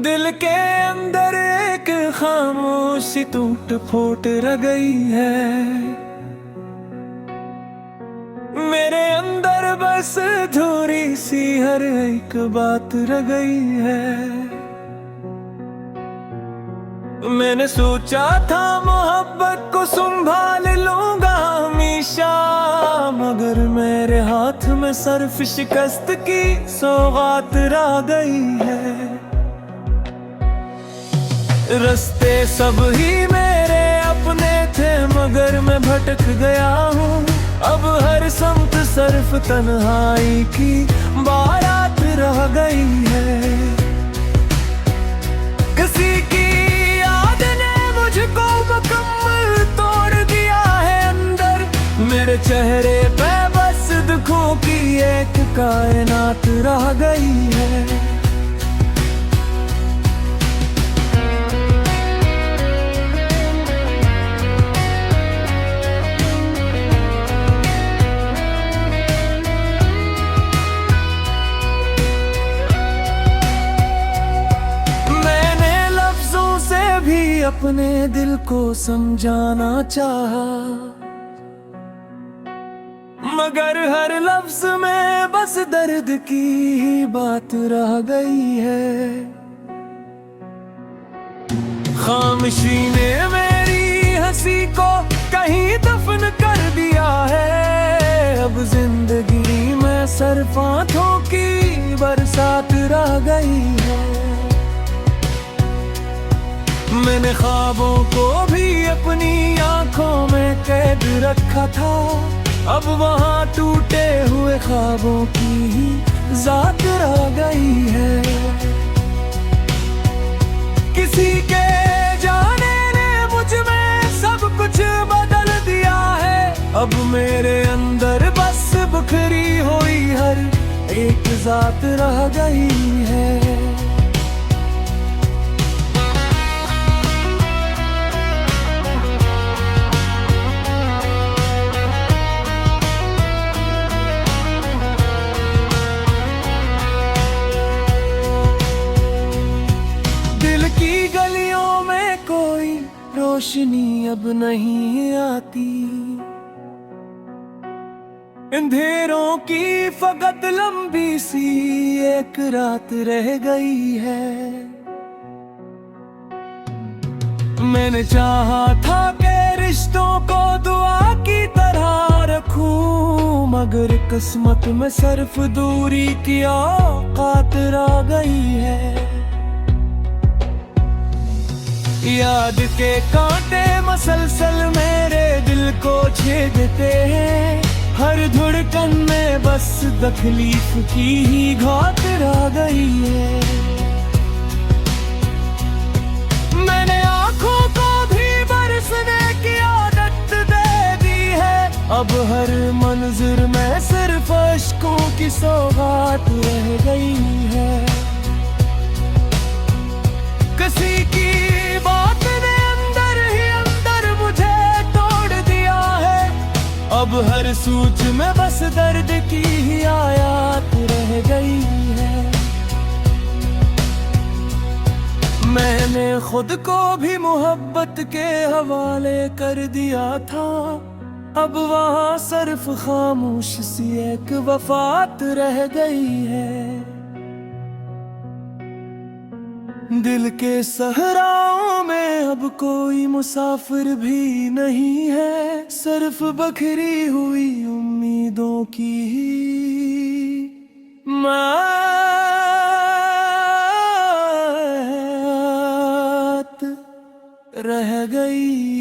दिल के अंदर एक खामोशी टूट फूट रह गई है। मेरे अंदर बस अधूरी सी हर एक बात रह गई है। मैंने सोचा था मोहब्बत को संभाल लूंगा हमेशा, मगर मेरे हाथ में सिर्फ शिकस्त की सौगात रह गई है। रास्ते सब ही मेरे अपने थे मगर मैं भटक गया हूँ। अब हर समत सिर्फ तन्हाई की बारात रह गई है। किसी की याद ने मुझको मुकम्मल तोड़ दिया है अंदर। मेरे चेहरे पे बस दुखों की एक कायनात रह गई है। अपने दिल को समझाना चाहा, मगर हर लफ्ज में बस दर्द की ही बात रह गई है। खामोशी ने मेरी हंसी को कहीं दफन कर दिया है। अब जिंदगी में सिर्फ आंखों की बरसात रह गई है। मैंने ख्वाबों को भी अपनी आंखों में कैद रखा था। अब वहाँ टूटे हुए ख्वाबों की ही ज़ात रह गई है। किसी के जाने ने मुझ में सब कुछ बदल दिया है। अब मेरे अंदर बस बिखरी हुई हर एक ज़ात रह गई है। गलियों में कोई रोशनी अब नहीं आती। अंधेरों की फकत लंबी सी एक रात रह गई है। मैंने चाहा था कि रिश्तों को दुआ की तरह रखूं, मगर किस्मत में सिर्फ दूरी की औकात रह गई है। याद के कांटे मसलसल मेरे दिल को छेदते हैं। हर धड़कन में बस तकलीफ की ही घात रह गई है। मैंने आंखों को भी बरसने की आदत दे दी है। अब हर मंजर में सिर्फ अश्कों की सौगात रह गई है। किसी की बात ने अंदर ही अंदर मुझे तोड़ दिया है। अब हर सूझ में बस दर्द की ही आयात रह गई है। मैंने खुद को भी मोहब्बत के हवाले कर दिया था। अब वहाँ सिर्फ खामोश सी एक वफात रह गई है। दिल के सहराओं में अब कोई मुसाफिर भी नहीं है। सिर्फ बखरी हुई उम्मीदों की ही मात रह गई।